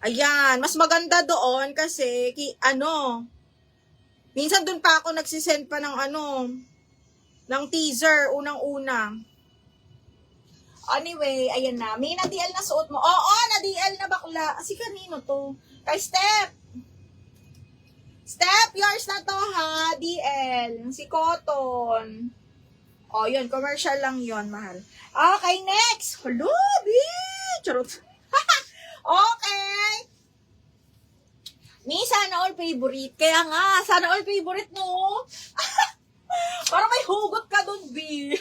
Ayan, mas maganda doon kasi, minsan doon pa ako nagsisend pa ng ng teaser, unang-una. Anyway, ayan na. May na-DL na suot mo. Oo, na-DL na bakla. Kasi kanino to? Kay Step. Step, yours na to ha, DL. Si Cotton. O, yun. Commercial lang yun, mahal. Okay, next. Hello, bitch. Charot. Okay. Ni, sana all favorite. Kaya nga, sana all favorite, no? Para may hugot ka dun, B.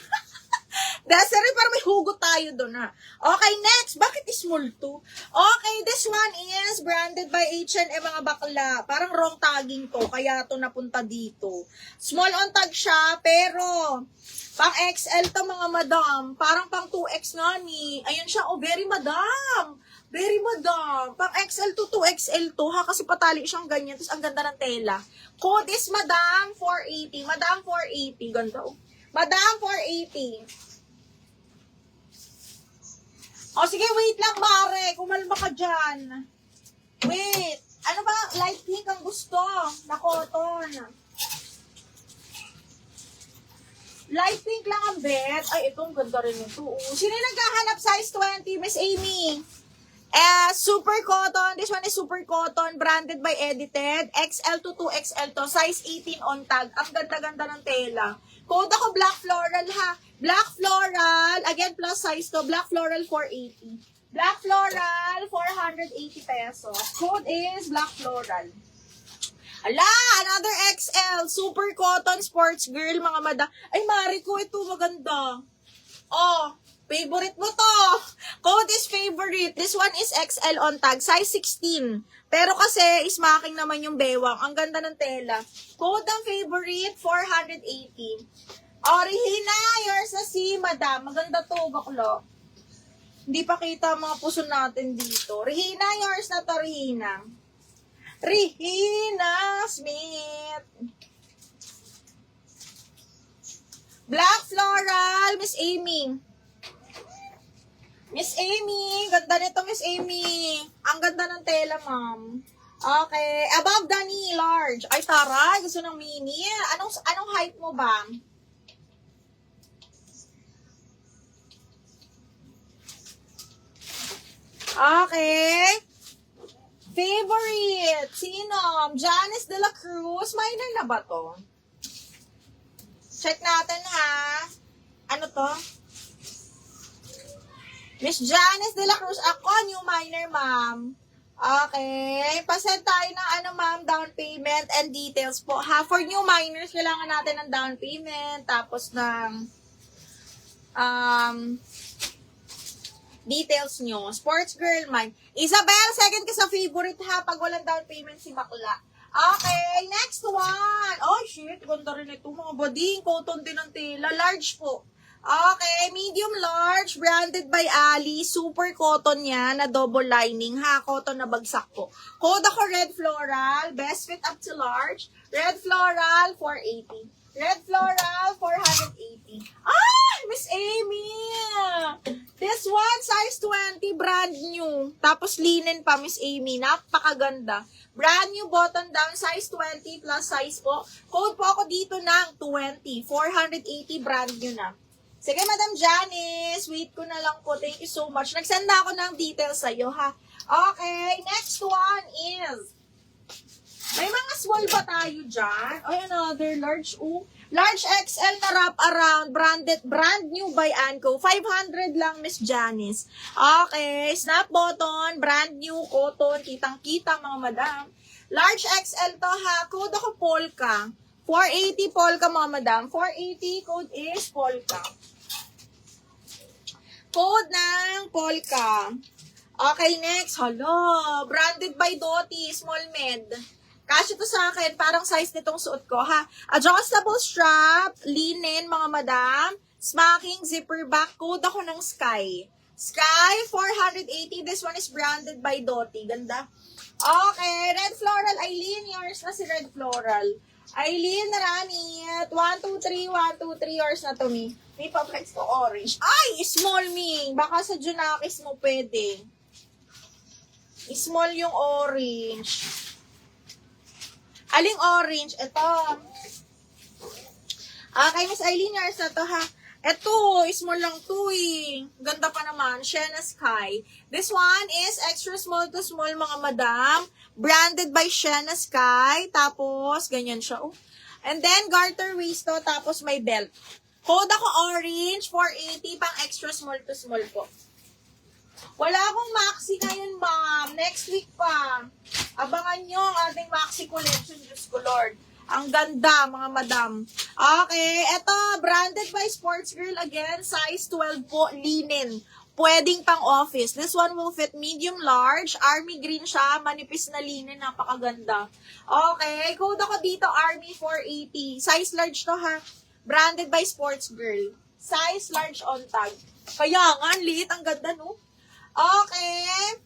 Desiree, para may hugot tayo dun, ha? Okay, next. Bakit small to? Okay, this one is branded by H&M, mga bakla. Parang wrong tagging to, kaya to napunta dito. Small on tag siya, pero pang XL to, mga madam. Parang pang 2X nga ni. Ayun siya, oh, very madam. Very madam. Pang XL to 2XL to, ha? Kasi patali siyang ganyan. Tapos ang ganda ng tela. Code is Madam 480. Madam 480. Ganda, oh. Madam 480. O, sige, wait lang, Mare. Kumalma ka dyan. Wait. Ano ba? Light pink ang gusto. Na cotton. Light pink lang ang bet. Ay, ito, ang ganda rin ito. Sino yung naghahanap size 20? Miss Amy. Super cotton. This one is super cotton. Branded by Edited. XL to 2XL to. Size 18 on tag. Ang ganda-ganda ng tela. Code ako Black Floral, ha. Black Floral. Again, plus size to. Black Floral 480. Black Floral 480 pesos. Code is Black Floral. Ala, another XL. Super cotton sports girl, mga mada. Ay, Mari ko, ito maganda. Oh, favorite mo to. Code is favorite. This one is XL on tag. Size 16. Pero kasi, ismaking naman yung bewang. Ang ganda ng tela. Code ng favorite, 480. Oh, Regina, yours na si Madam. Maganda to, baklo. Hindi pa kita mga puso natin dito. Regina, yours na to, Regina. Regina Smith. Black Floral, Miss Amy. Miss Amy, ganda nito, Miss Amy. Ang ganda ng tela, ma'am. Okay, above the knee, large. Ay, taray, gusto ng mini. Anong height mo ba? Okay. Favorite, sino? Janice de la Cruz. Minor na ba to? Check natin, ha. Ano to? Miss Janice de la Cruz. Ako, new minor, ma'am. Okay. Pasend tayo ng ma'am, down payment and details po, ha. For new minors, kailangan natin ng down payment, tapos ng details nyo. Sports girl, mine. Isabel, second ka sa favorite, ha. Pag walang down payment, si bakla. Okay, next one. Oh, shit. Ganda rin ito. Mga bading. Cotton din ang tela. Large po. Okay, medium large. Branded by Ali. Super cotton yan. Na double lining, ha. Cotton na bagsak po. Code ako Red Floral. Best fit up to large. Red Floral, 480. Red Floral, 480. Ah! Miss Amy! This one, size 20, brand new. Tapos linen pa, Miss Amy. Napakaganda. Brand new button down, size 20 plus size po. Code po ako dito ng 20. 480, brand new na. Sige, Madam Janice. Wait ko na lang po. Thank you so much. Nagsend na ako ng details sa'yo, ha? Okay, next one is... May mga small ba tayo dyan? Ay, another large, Large XL na wrap around, brand new by Anco. 500 lang, Miss Janice. Okay, snap button, brand new, cotton, kitang-kita, mga madam. Large XL to, ha. Code ako Polka. 480 Polka, mga madam. 480, code is Polka. Code ng Polka. Okay, next. Hello. Branded by Doty, small med. Kasi to sa akin, parang size nitong suot ko, ha. Adjustable strap, linen, mga madam. Smacking, zipper back. Code ako ng Sky. Sky, 480. This one is branded by Doty. Ganda. Okay, Red Floral. Aileen, yours na si Red Floral. Aileen, Ranit. 1, 2, 3, 1, 2, 3. Yours na to, me. May pa-flex to orange. Ay, small, me. Baka sa Junakis mo pwede. Small yung orange. Aling orange? Ito. Kay Miss Eileen, yours na to ha. Ito, small lang to eh. Ganda pa naman. Sienna Sky. This one is extra small to small mga madam. Branded by Sienna Sky. Tapos, ganyan siya. Oh. And then, garter waist to. Tapos, may belt. Code ako orange, 480 pang extra small to small po. Wala akong maxi ngayon, ma'am. Next week pa. Abangan nyo ang ating maxi collection. Diyos ko, Lord. Ang ganda, mga madam. Okay, eto, branded by Sports Girl again. Size 12 po, linen. Pwedeng pang office. This one will fit medium large. Army green siya. Manipis na linen. Napakaganda. Okay, code ako dito, Army 480. Size large to ha. Branded by Sports Girl. Size large on tag. Kaya nga, liit. Ang ganda, no? Okay.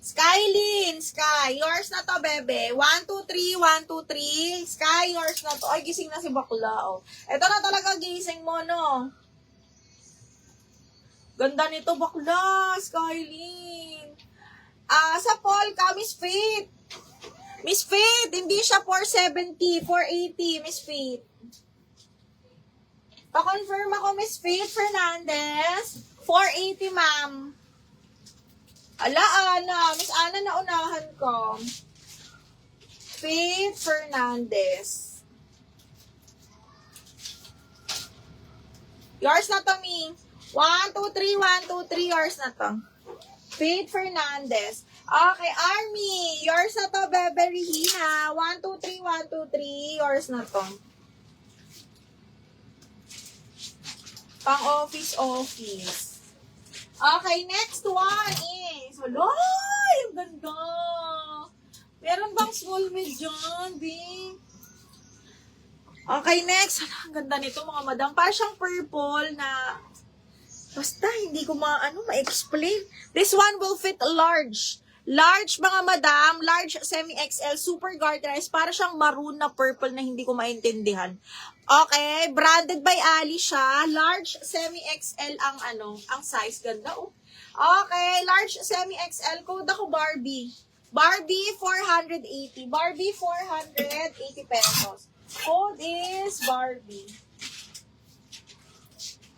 Skylin, Sky, yours na to, bebe. 1, 2, 3, 1, 2, 3. Sky, yours na to. Ay, gising na si bakla, oh. Ito na talaga gising mo, no? Ganda nito, bakla, Skylin. Sa Paul ka, Miss Faith. Miss Faith, hindi siya 470, 480, Miss Faith. Pa-confirm ako, Miss Faith Fernandez. 480, ma'am. Ala, Ana. Miss Ana, naunahan ko. Faith Fernandez. Yours na to, me. 1, 2, 3, 1, 2, 3. Yours na to. Faith Fernandez. Okay, Army. Yours na to, Bebe Regina. 1, 2, 3, 1, 2, 3. Yours na to. Pang office. Okay, next one is, aloy, ang ganda. Meron bang small mid dyan, Bing? Okay, next. Ang ganda nito, mga madam. Parang siyang purple na, basta hindi ko ma-explain. This one will fit large. Large, mga madam. Large, semi-XL, super garterized. Para siyang maroon na purple na hindi ko maintindihan. Okay, branded by Ali siya. Large, semi-XL ang size. Ganda, oh. Okay, large, semi-XL. Code ako Barbie. Barbie, 480. Barbie, 480 pesos. Code is Barbie.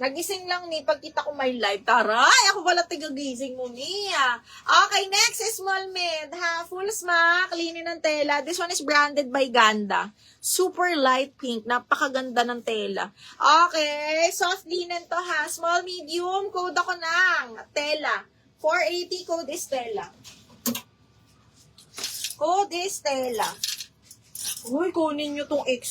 Nagising lang ni, pagkita ko may live. Taray, ako pala tigagising mo niya. Okay, next is small mid. Ha, full smack, linen ng tela. This one is branded by Ganda. Super light pink. Napakaganda ng tela. Okay, soft linen to ha. Small medium, code ako ng tela. 480, code is tela. Code is tela. Uy, kunin nyo tong X